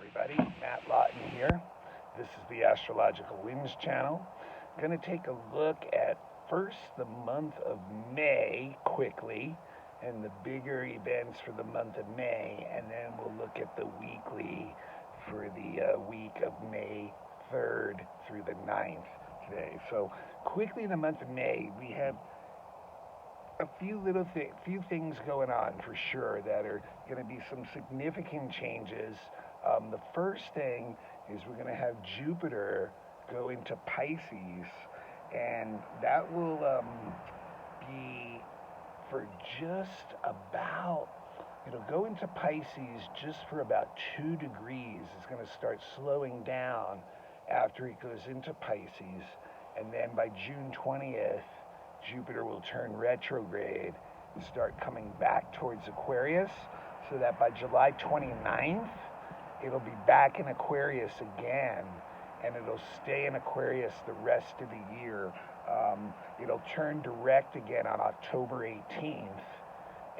everybody. Matt Lawton here. This is the Astrological Winds channel. Going to take a look at first the month of May quickly and the bigger events for the month of May, and then we'll look at the weekly for the week of May 3rd through the 9th today. So quickly in the month of May, we have a few things going on for sure that are going to be some significant changes. The first thing is we're going to have Jupiter go into Pisces, and that will be for just about, it'll go into Pisces just for about 2 degrees. It's going to start slowing down after it goes into Pisces, and then by June 20th, Jupiter will turn retrograde and start coming back towards Aquarius, so that by July 29th, it'll be back in Aquarius again, and it'll stay in Aquarius the rest of the year. It'll turn direct again on October 18th,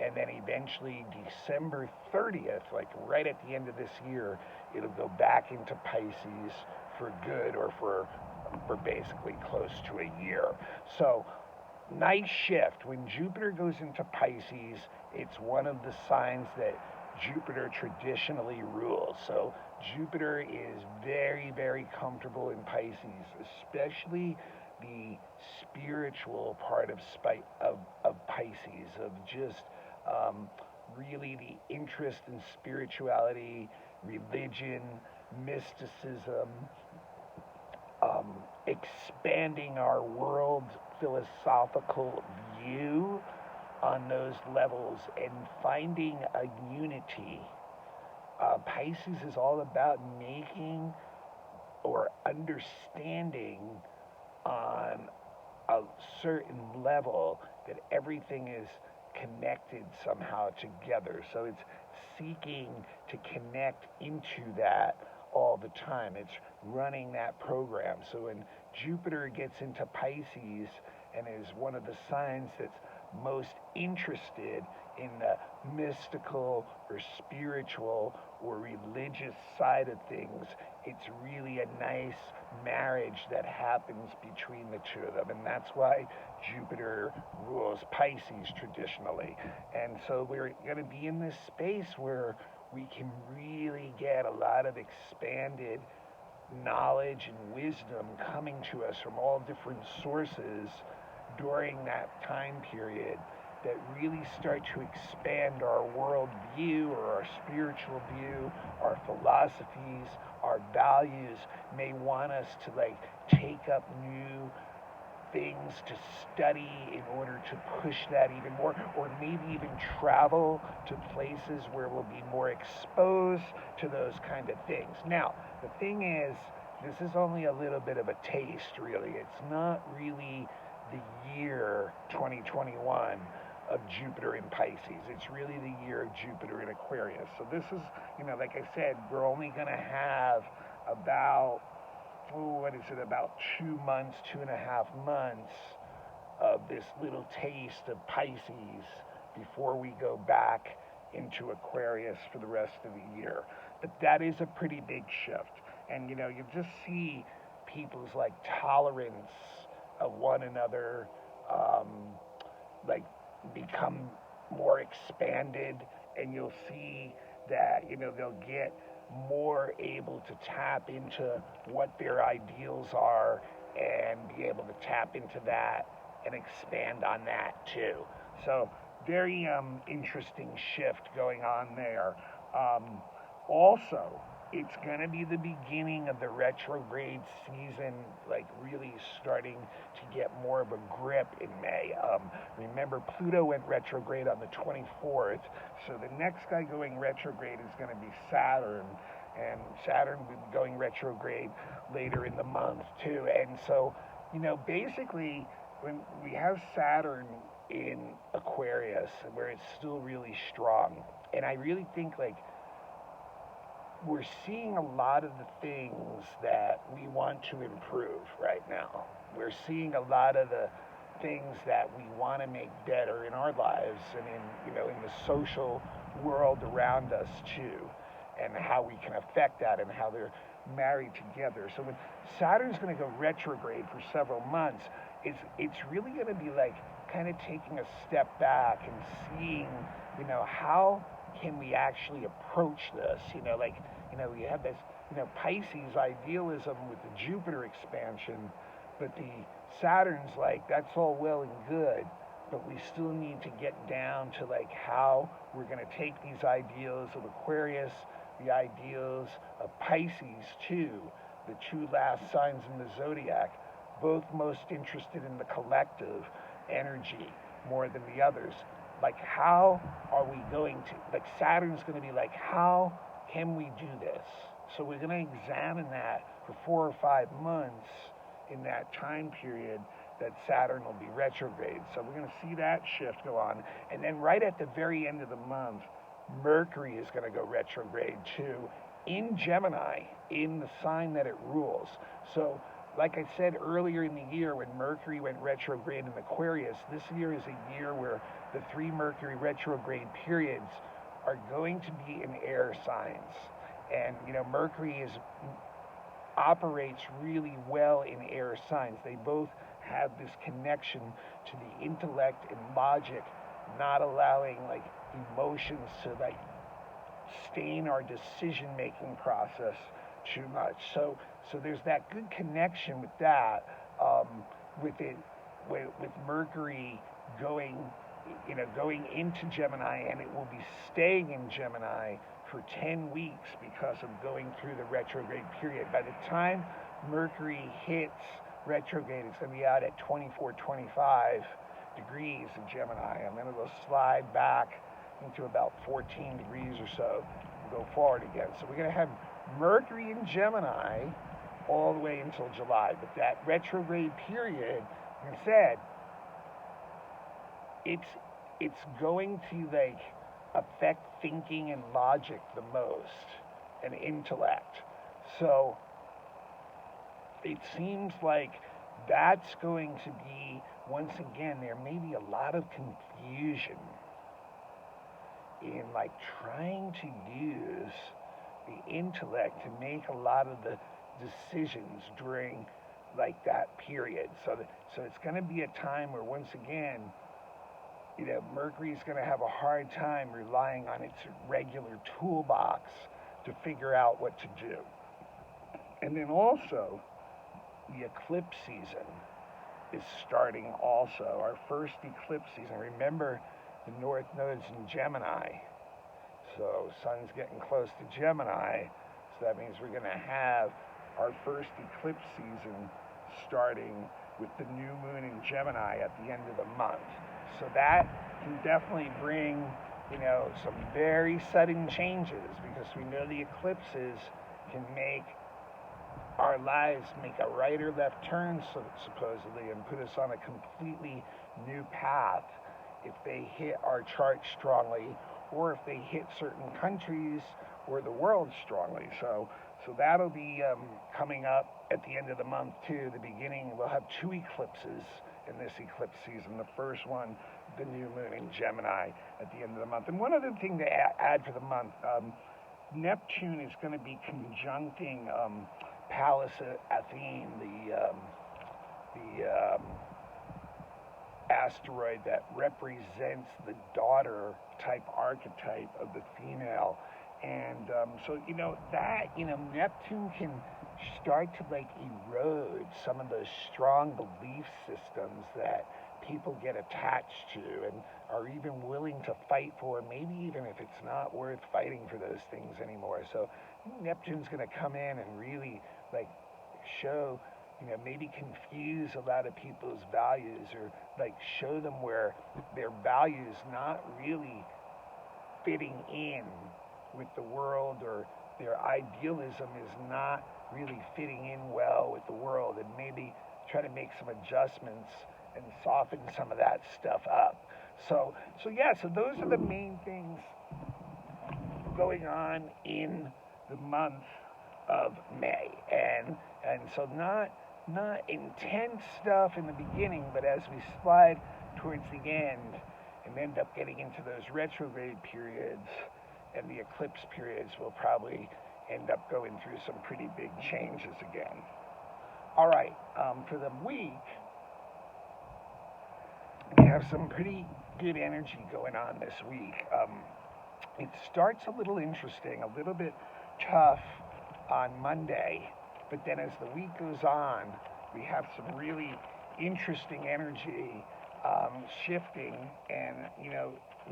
and then eventually December 30th, like right at the end of this year, it'll go back into Pisces for good, or for basically close to a year. So nice shift. When Jupiter goes into Pisces, it's one of the signs that Jupiter traditionally rules. So Jupiter is very, very comfortable in Pisces, especially the spiritual part of Pisces, of just really the interest in spirituality, religion, mysticism, expanding our world philosophical view on those levels and finding a unity. Pisces is all about making or understanding on a certain level that everything is connected somehow together. So it's seeking to connect into that all the time. It's running that program. So when Jupiter gets into Pisces and is one of the signs that's most interested in the mystical or spiritual or religious side of things, it's really a nice marriage that happens between the two of them. And that's why Jupiter rules Pisces traditionally. And so we're going to be in this space where we can really get a lot of expanded knowledge and wisdom coming to us from all different sources during that time period that really start to expand our world view or our spiritual view, our philosophies, our values, may want us to take up new things to study in order to push that even more, or maybe even travel to places where we'll be more exposed to those kind of things. Now, the thing is, this is only a little bit of a taste, really. It's not really the year 2021 of Jupiter in Pisces. It's really the year of Jupiter in Aquarius. So this is, like I said, we're only going to have about about 2 months, 2.5 months of this little taste of Pisces before we go back into Aquarius for the rest of the year. But that is a pretty big shift. And, you just see people's, tolerance of one another, become more expanded, and you'll see that, they'll get more able to tap into what their ideals are and be able to tap into that and expand on that too. So very interesting shift going on there. Also, it's going to be the beginning of the retrograde season, really starting to get more of a grip in May. Remember, Pluto went retrograde on the 24th, so the next guy going retrograde is going to be Saturn, and Saturn will be going retrograde later in the month too. And so, basically, when we have Saturn in Aquarius, where it's still really strong, and I really think, we're seeing a lot of the things that we want to improve right now. We're seeing a lot of the things that we want to make better in our lives and in the social world around us too. and how we can affect that and how they're married together. So when Saturn's going to go retrograde for several months, it's really going to be like kind of taking a step back and seeing, how can we actually approach this? We have this, Pisces idealism with the Jupiter expansion, but the Saturn's like, that's all well and good, but we still need to get down to like how we're going to take these ideals of Aquarius, the ideals of Pisces too, the two last signs in the zodiac, both most interested in the collective energy more than the others. Like, how are we going to, like, Saturn's going to be like, how can we do this? So we're going to examine that for 4 or 5 months in that time period that Saturn will be retrograde. So we're going to see that shift go on. And then right at the very end of the month, Mercury is going to go retrograde too in Gemini, in the sign that it rules. So like I said earlier in the year when Mercury went retrograde in Aquarius, this year is a year where the 3 Mercury retrograde periods are going to be in air signs. And, Mercury operates really well in air signs. They both have this connection to the intellect and logic, not allowing like emotions to like stain our decision-making process too much. So there's that good connection with that, with Mercury going into Gemini, and it will be staying in Gemini for 10 weeks because of going through the retrograde period. By the time Mercury hits retrograde, it's going to be out at 24, 25 degrees in Gemini, and then it'll slide back into about 14 degrees or so and go forward again. So we're going to have Mercury in Gemini all the way until July. But that retrograde period, like I said, it's going to like affect thinking and logic the most, and intellect. So it seems like that's going to be, once again, there may be a lot of confusion in like trying to use the intellect to make a lot of the decisions during like that period. So it's going to be a time where, once again, Mercury's going to have a hard time relying on its regular toolbox to figure out what to do. And then also, the eclipse season is starting also. Our first eclipse season. Remember, the North Node's in Gemini. So Sun's getting close to Gemini. So that means we're going to have our first eclipse season starting with the new moon in Gemini at the end of the month. So that can definitely bring, some very sudden changes, because we know the eclipses can make our lives make a right or left turn, supposedly, and put us on a completely new path if they hit our chart strongly, or if they hit certain countries or the world strongly. So that'll be coming up at the end of the month too. The beginning, we'll have 2 eclipses in this eclipse season. The first one, the new moon in Gemini at the end of the month. And one other thing to add for the month, Neptune is going to be conjuncting Pallas Athene, the asteroid that represents the daughter type archetype of the female. And so Neptune can start to like erode some of those strong belief systems that people get attached to and are even willing to fight for, maybe even if it's not worth fighting for those things anymore. So Neptune's going to come in and really like show, maybe confuse a lot of people's values, or like show them where their values not really fitting in with the world, or their idealism is not really fitting in well with the world, and maybe try to make some adjustments and soften some of that stuff up. So those are the main things going on in the month of May. And so not intense stuff in the beginning, but as we slide towards the end and end up getting into those retrograde periods, and the eclipse periods will probably end up going through some pretty big changes again. All right, for the week, we have some pretty good energy going on this week. It starts a little interesting, a little bit tough on Monday, but then as the week goes on, we have some really interesting energy shifting and,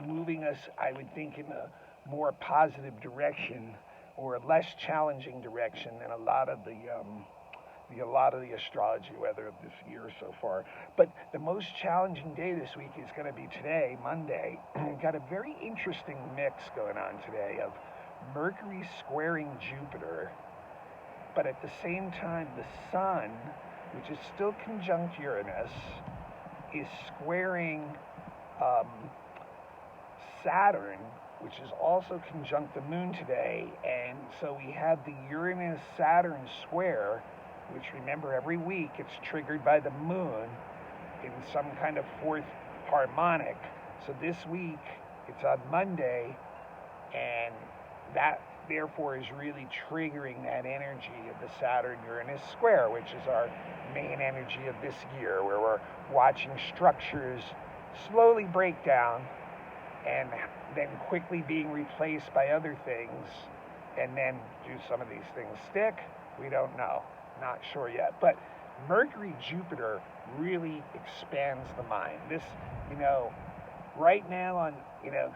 moving us, I would think, in a more positive direction or a less challenging direction than a lot of the astrology weather of this year so far. But the most challenging day this week is going to be today, Monday. We've got a very interesting mix going on today of Mercury squaring Jupiter, but at the same time, the Sun, which is still conjunct Uranus, is squaring Saturn, which is also conjunct the Moon today. And so we have the Uranus-Saturn square, which, remember, every week it's triggered by the Moon in some kind of fourth harmonic. So this week it's on Monday, and that therefore is really triggering that energy of the Saturn-Uranus square, which is our main energy of this year, where we're watching structures slowly break down and then quickly being replaced by other things. And then do some of these things stick? We don't know. Not sure yet. But Mercury-Jupiter really expands the mind. This, right now on,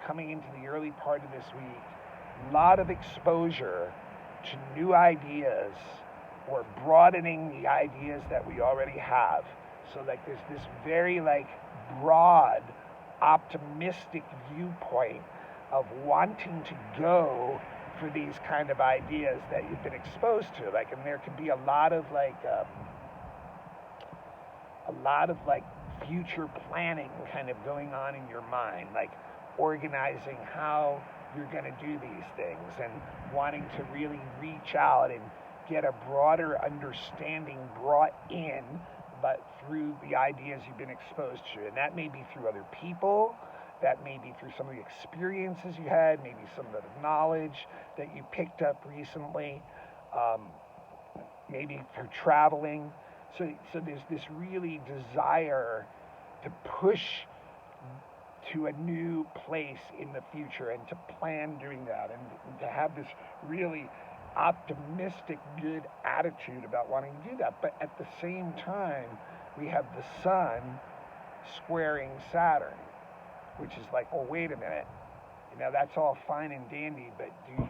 coming into the early part of this week, a lot of exposure to new ideas or broadening the ideas that we already have. So like there's this very broad, optimistic viewpoint of wanting to go for these kind of ideas that you've been exposed to. And there can be a lot of future planning kind of going on in your mind, like organizing how you're going to do these things and wanting to really reach out and get a broader understanding brought in, but through the ideas you've been exposed to. And that may be through other people, that may be through some of the experiences you had, maybe some of the knowledge that you picked up recently, maybe through traveling. So there's this really desire to push to a new place in the future and to plan doing that and to have this really optimistic, good attitude about wanting to do that. But at the same time, we have the Sun squaring Saturn, which is like, well, wait a minute. That's all fine and dandy, but do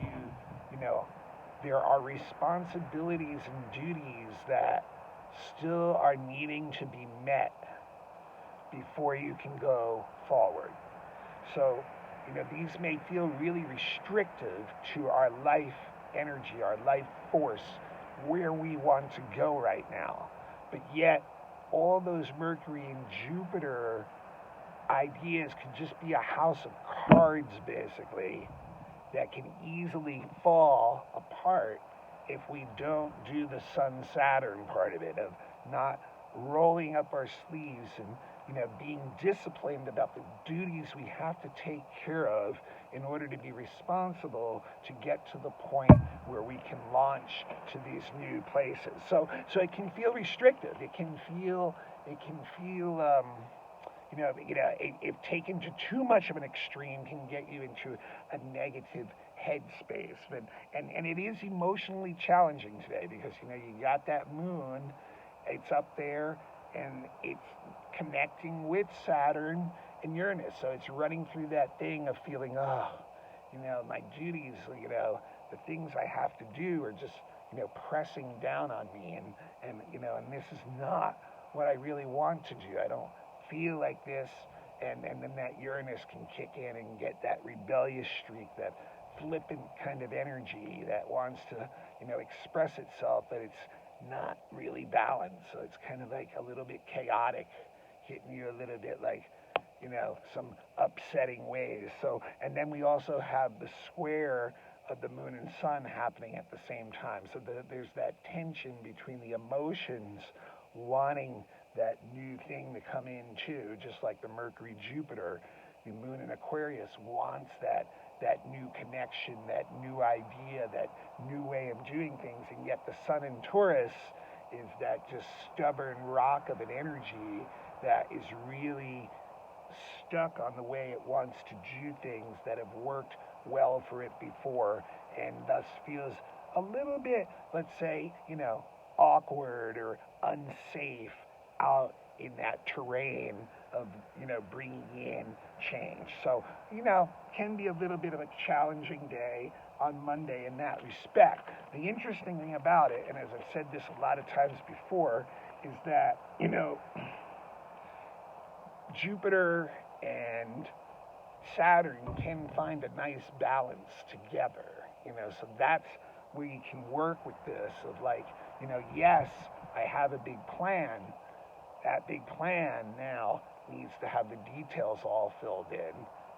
there are responsibilities and duties that still are needing to be met before you can go forward. So, these may feel really restrictive to our life energy, our life force, where we want to go right now. But yet, all those Mercury and Jupiter ideas could just be a house of cards, basically, that can easily fall apart if we don't do the Sun-Saturn part of it, of not rolling up our sleeves and being disciplined about the duties we have to take care of in order to be responsible to get to the point where we can launch to these new places. So it can feel restrictive. It can feel if taken to too much of an extreme, can get you into a negative headspace. And it is emotionally challenging today because, you got that Moon, it's up there, and it's connecting with Saturn and Uranus. So it's running through that thing of feeling, my duties, the things I have to do are just, pressing down on me. And this is not what I really want to do. I don't feel like this. And then that Uranus can kick in and get that rebellious streak, that flippant kind of energy that wants to, express itself, but it's not really balanced. So it's kind of like a little bit chaotic, hitting you a little bit like, some upsetting ways. So, and then we also have the square of the Moon and Sun happening at the same time. So there's that tension between the emotions wanting that new thing to come in too, just like the Mercury-Jupiter. The Moon in Aquarius wants that that new connection, that new idea, that new way of doing things. And yet the sun in Taurus is that just stubborn rock of an energy that is really stuck on the way it wants to do things that have worked well for it before, and thus feels a little bit, let's say, awkward or unsafe out in that terrain of, bringing in change. So, can be a little bit of a challenging day on Monday in that respect. The interesting thing about it, and as I've said this a lot of times before, is that, Jupiter and Saturn can find a nice balance together, so that's where you can work with this of like, yes, I have a big plan. That big plan now needs to have the details all filled in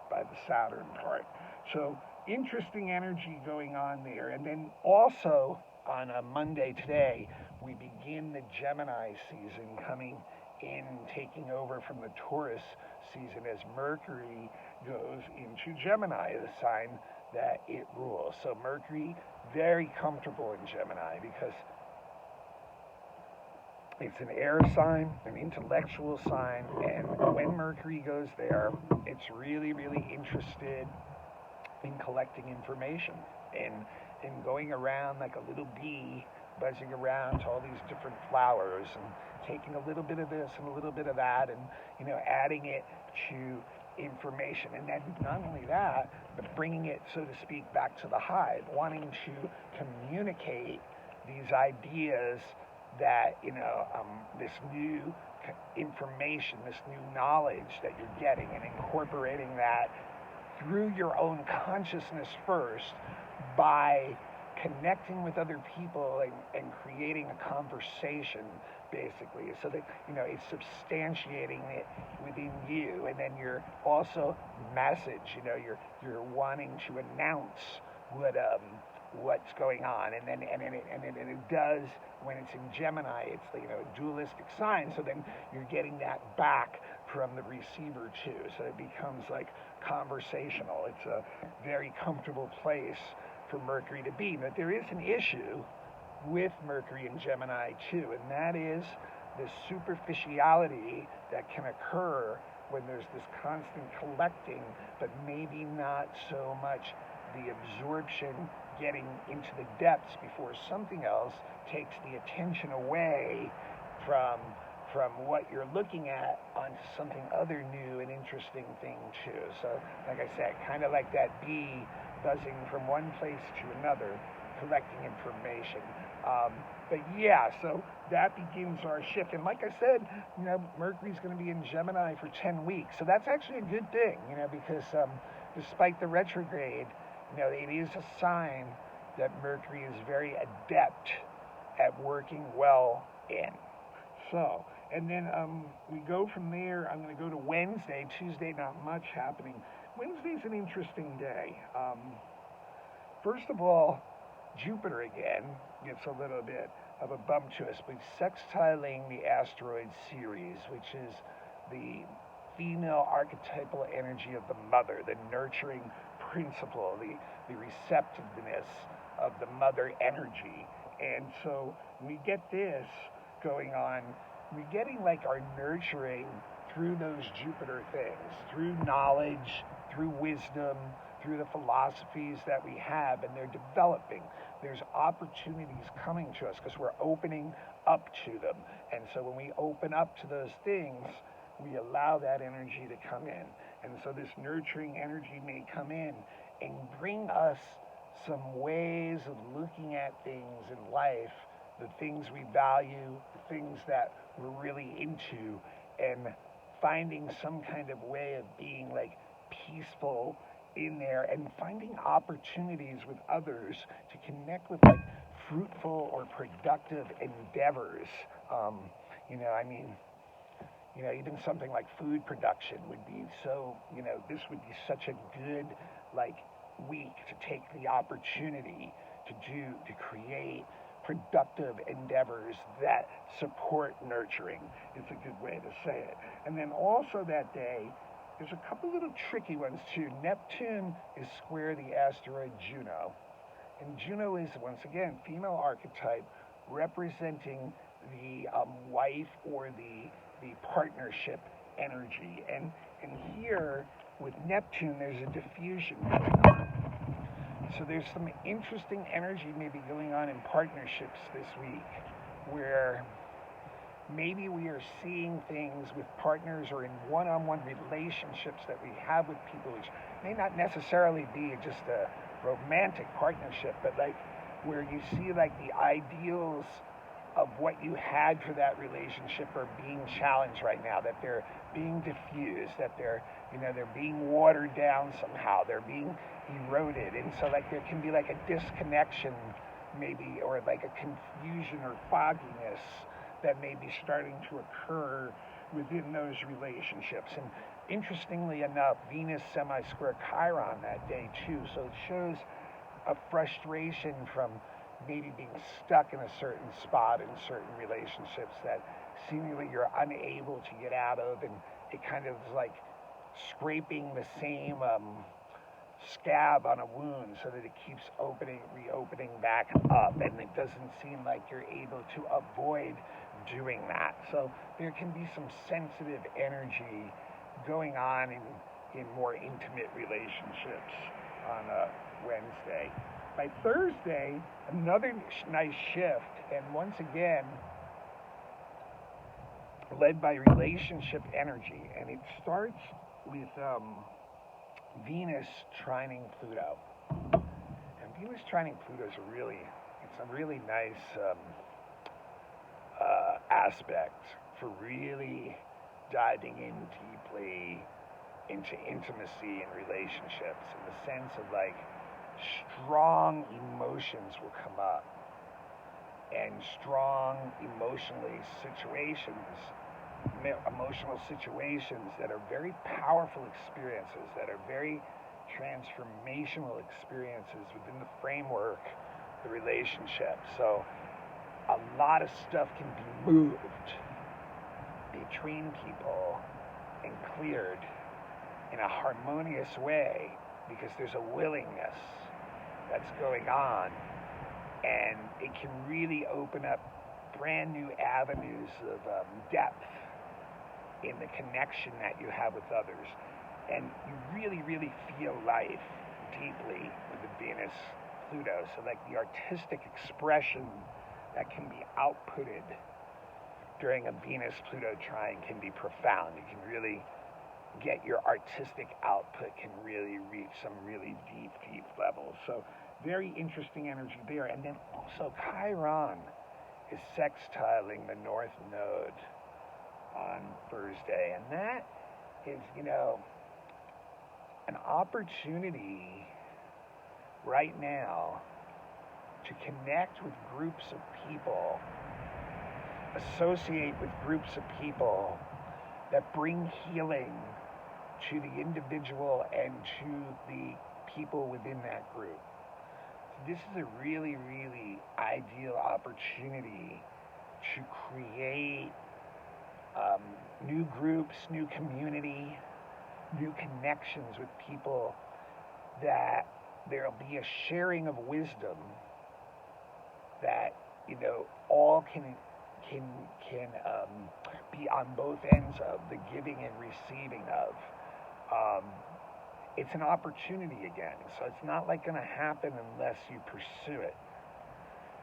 by the Saturn part. So interesting energy going on there. And then also on a Monday today, we begin the Gemini season coming in, taking over from the Taurus season as Mercury goes into Gemini, the sign that it rules. So Mercury, very comfortable in Gemini because it's an air sign, an intellectual sign, and when Mercury goes there, it's really, really interested in collecting information and going around like a little bee, buzzing around to all these different flowers and taking a little bit of this and a little bit of that and, adding it to information. And then not only that, but bringing it, so to speak, back to the hive, wanting to communicate these ideas that, this new information, this new knowledge that you're getting and incorporating that through your own consciousness first by connecting with other people and creating a conversation, basically, so that it's substantiating it within you, and then you're also message, you're wanting to announce what's going on, and then it does when it's in Gemini. It's a dualistic sign, so then you're getting that back from the receiver too, so it becomes like conversational. It's a very comfortable place for Mercury to be. But there is an issue with Mercury in Gemini too, and that is the superficiality that can occur when there's this constant collecting, but maybe not so much the absorption, getting into the depths before something else takes the attention away from what you're looking at onto something other new and interesting thing too. So like I said, kind of like that bee buzzing from one place to another, collecting information. But yeah, so that begins our shift. And like I said, Mercury's going to be in Gemini for 10 weeks. So that's actually a good thing, because despite the retrograde, it is a sign that Mercury is very adept at working well in. So, and then we go from there. I'm going to go to Wednesday. Tuesday, not much happening. Wednesday's an interesting day. First of all, Jupiter again gets a little bit of a bump to us, but sextiling the asteroid Ceres, which is the female archetypal energy of the mother, the nurturing principle, the receptiveness of the mother energy. And so we get this going on. We're getting like our nurturing through those Jupiter things, through knowledge, through wisdom, through the philosophies that we have, and they're developing. There's opportunities coming to us because we're opening up to them. And so when we open up to those things, we allow that energy to come in. And so this nurturing energy may come in and bring us some ways of looking at things in life, the things we value, the things that we're really into, and finding some kind of way of being like peaceful in there and finding opportunities with others to connect with like fruitful or productive endeavors. Even something like food production would be so, this would be such a good like week to take the opportunity to create productive endeavors that support nurturing. It's a good way to say it. And then also that day, There's a couple little tricky ones too. Neptune is square the asteroid Juno. And Juno is, once again, female archetype representing the wife or the partnership energy. And here, with Neptune, there's a diffusion going on. So there's some interesting energy maybe going on in partnerships this week where maybe we are seeing things with partners or in one-on-one relationships that we have with people, which may not necessarily be just a romantic partnership, but like where you see like the ideals of what you had for that relationship are being challenged right now, that they're being diffused, that they're being watered down somehow, they're being eroded. And so like there can be like a disconnection maybe, or like a confusion or fogginess that may be starting to occur within those relationships. And interestingly enough, Venus semi-square Chiron that day too, so it shows a frustration from maybe being stuck in a certain spot in certain relationships that seemingly you're unable to get out of, and it kind of is like scraping the same scab on a wound so that it keeps reopening back up, and it doesn't seem like you're able to avoid doing that. So there can be some sensitive energy going on in more intimate relationships on a Wednesday. By Thursday, another nice shift, and once again, led by relationship energy, and it starts with Venus trining Pluto. And Venus trining Pluto is a really nice aspect for really diving in deeply into intimacy and relationships, in the sense of like strong emotions will come up, and strong emotional situations that are very powerful experiences, that are very transformational experiences within the framework of the relationship. So a lot of stuff can be moved between people and cleared in a harmonious way because there's a willingness that's going on, and it can really open up brand new avenues of depth in the connection that you have with others. And you really, really feel life deeply with the Venus Pluto. So like the artistic expression that can be outputted during a Venus Pluto trine can be profound. You can really get your artistic output, can really reach some really deep levels. So very interesting energy there. And then also Chiron is sextiling the North Node on Thursday. And that is, an opportunity right now to connect with groups of people, associate with groups of people that bring healing to the individual and to the people within that group. So this is a really, really ideal opportunity to create new groups, new community, new connections with people, that there'll be a sharing of wisdom that all can be on both ends of the giving and receiving of. It's an opportunity again, so it's not like going to happen unless you pursue it.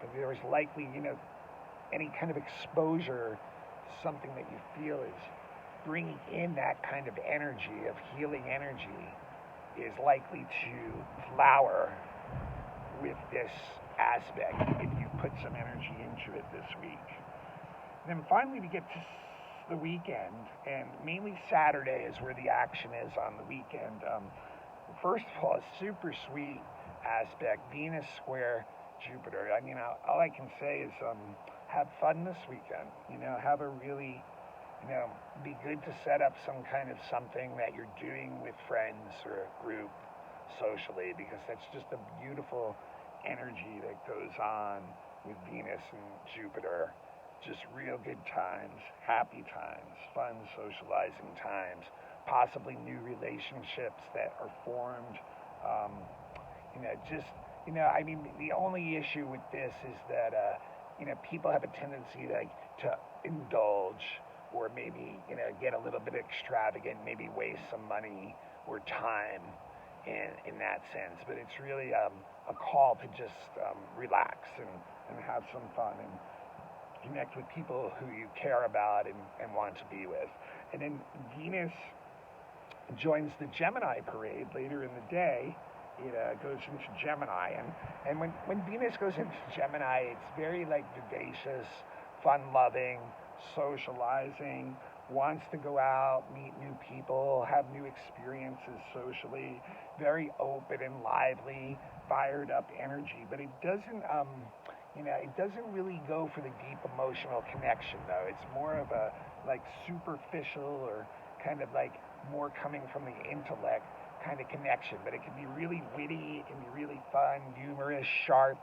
But there is likely, any kind of exposure to something that you feel is bringing in that kind of energy, of healing energy, is likely to flower with this aspect if you put some energy into it this week. And then finally, we get to the weekend, and mainly Saturday is where the action is on the weekend. First of all, a super sweet aspect, Venus square Jupiter. I mean, all I can say is have fun this weekend. Have a really, be good to set up some kind of something that you're doing with friends or a group socially, because that's just a beautiful energy that goes on with Venus and Jupiter. Just real good times, happy times, fun socializing times. possibly new relationships that are formed. Um, just I mean, the only issue with this is that people have a tendency to indulge or maybe get a little bit extravagant, maybe waste some money or time in that sense. But it's really a call to just relax and have some fun and connect with people who you care about and want to be with. And then Venus joins the Gemini parade later in the day. It goes into Gemini, and when Venus goes into Gemini, it's very like vivacious, fun-loving, socializing, wants to go out, meet new people, have new experiences socially, very open and lively, fired up energy. But it doesn't, it doesn't really go for the deep emotional connection though. It's more of a like superficial or kind of like more coming from the intellect kind of connection, but it can be really witty, it can be really fun, humorous, sharp,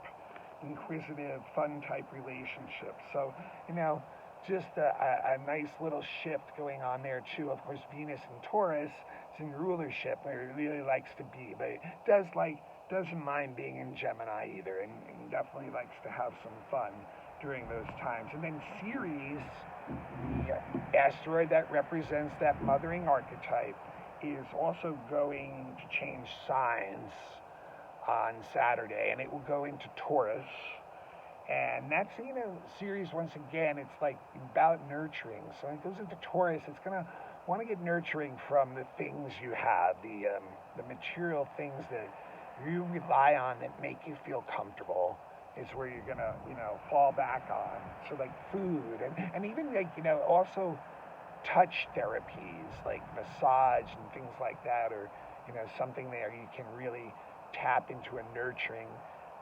inquisitive, fun type relationship. So, just a nice little shift going on there too. Of course, Venus in Taurus is in rulership, where it really likes to be, but it doesn't mind being in Gemini either, and definitely likes to have some fun during those times. And then Ceres, the asteroid that represents that mothering archetype, is also going to change signs on Saturday, and it will go into Taurus. And that's, Ceres, once again, it's like about nurturing. So when it goes into Taurus, it's going to want to get nurturing from the things you have, the material things that you rely on that make you feel comfortable is where you're going to, fall back on. So like food and even like, also touch therapies like massage and things like that, or something there you can really tap into a nurturing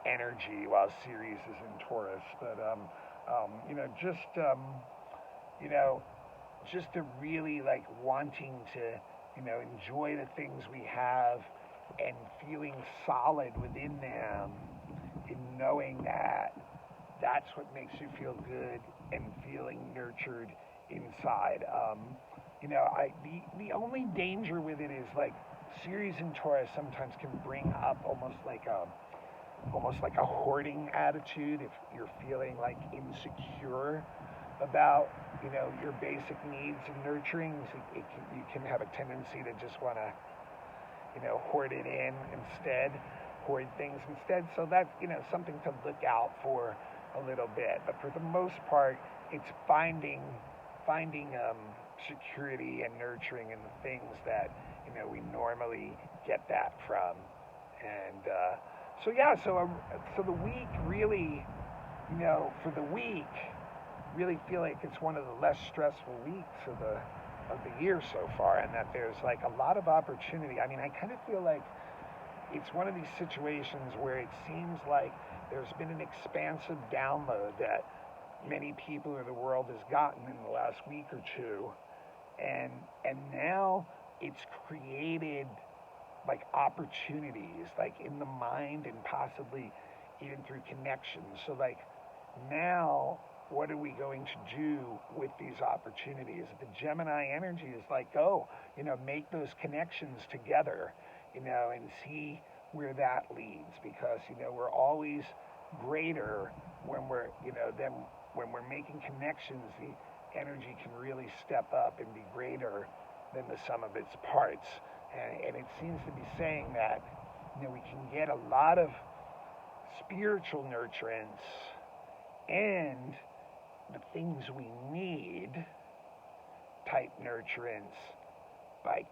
energy while Ceres is in Taurus. But just to really like wanting to enjoy the things we have and feeling solid within them, and knowing that that's what makes you feel good and feeling nurtured inside. The only danger with it is like Ceres and Taurus sometimes can bring up almost like a hoarding attitude if you're feeling like insecure about your basic needs and nurturing. So you can have a tendency to just want to hoard it in instead, hoard things instead. So that's something to look out for a little bit. But for the most part, it's finding security and nurturing in the things that we normally get that from. And so the week really, for the week, really feel like it's one of the less stressful weeks of the year so far, and that there's like a lot of opportunity. I mean, I kind of feel like it's one of these situations where it seems like there's been an expansive download that many people in the world has gotten in the last week or two, and now it's created like opportunities like in the mind and possibly even through connections. So like now what are we going to do with these opportunities? The Gemini energy is like, make those connections together, and see where that leads, because we're always greater when we're than when we're making connections. The energy can really step up and be greater than the sum of its parts, and it seems to be saying that we can get a lot of spiritual nurturance and the things we need type nurturance by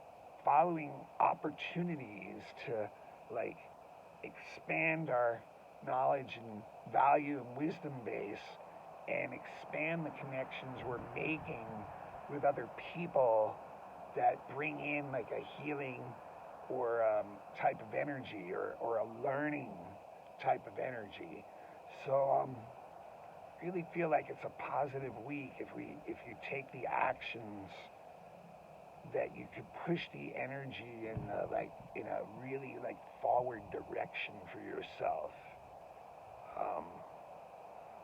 following opportunities to like expand our knowledge and value and wisdom base, and expand the connections we're making with other people that bring in like a healing or type of energy, or a learning type of energy. So really feel like it's a positive week if you take the actions that you could push the energy in a really like forward direction for yourself.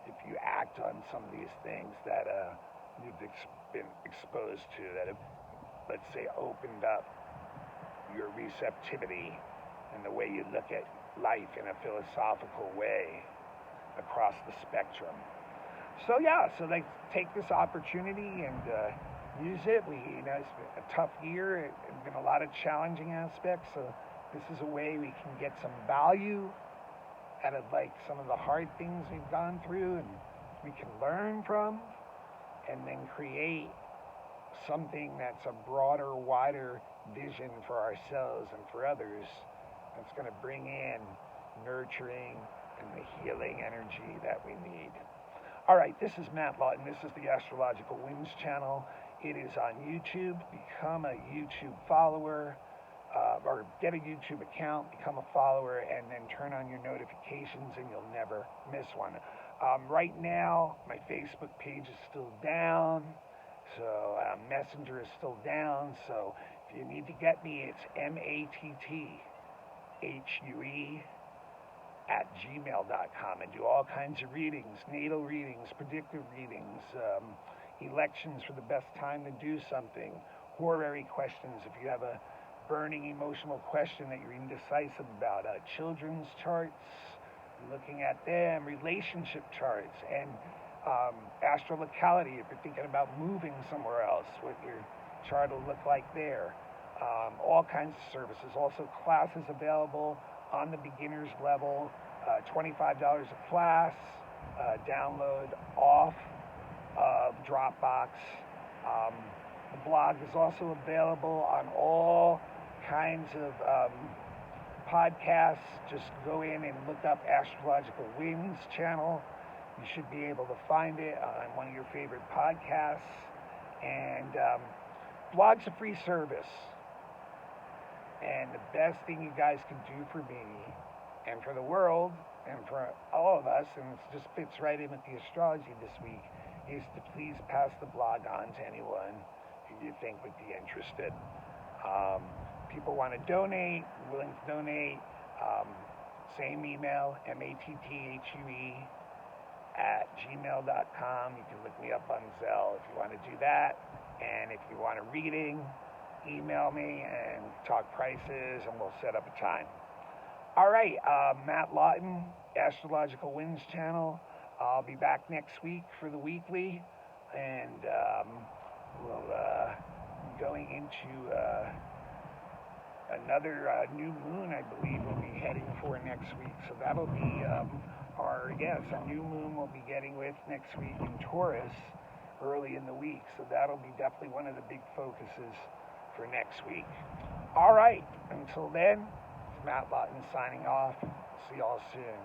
If you act on some of these things that you've been exposed to, that have let's say, opened up your receptivity and the way you look at life in a philosophical way across the spectrum. So yeah, so they take this opportunity and use it. It's been a tough year. There's been a lot of challenging aspects. So this is a way we can get some value out of like some of the hard things we've gone through, and we can learn from, and then create something that's a broader, wider vision for ourselves and for others. That's going to bring in nurturing and the healing energy that we need. All right, this is Matt Lawton. This is the Astrological Winds channel. It is on YouTube. Become a YouTube follower, or get a YouTube account, become a follower, and then turn on your notifications, and you'll never miss one. Right now, my Facebook page is still down, so Messenger is still down. So if you need to get me, it's matthue@gmail.com. I do all kinds of readings, natal readings, predictive readings, elections for the best time to do something, horary questions if you have a burning emotional question that you're indecisive about, children's charts, looking at them, relationship charts, and astrolocality if you're thinking about moving somewhere else, what your chart will look like there. All kinds of services. Also classes available on the beginner's level, $25 a class, download off of Dropbox. The blog is also available on all kinds of podcasts. Just go in and look up Astrological Winds channel. You should be able to find it on one of your favorite podcasts. And blog's a free service. And the best thing you guys can do for me and for the world and for all of us, and it just fits right in with the astrology this week, is to please pass the blog on to anyone who you think would be interested. People want to donate, willing to donate, same email, matthue@gmail.com. You can look me up on Zelle if you want to do that. And if you want a reading, email me and talk prices, and we'll set up a time. All right, Matt Lawton, Astrological Winds channel. I'll be back next week for the weekly, and we'll be going into another new moon, I believe, we'll be heading for next week. So that'll be a new moon we'll be getting with next week in Taurus early in the week. So that'll be definitely one of the big focuses for next week. All right, until then, it's Matt Lawton signing off. See y'all soon.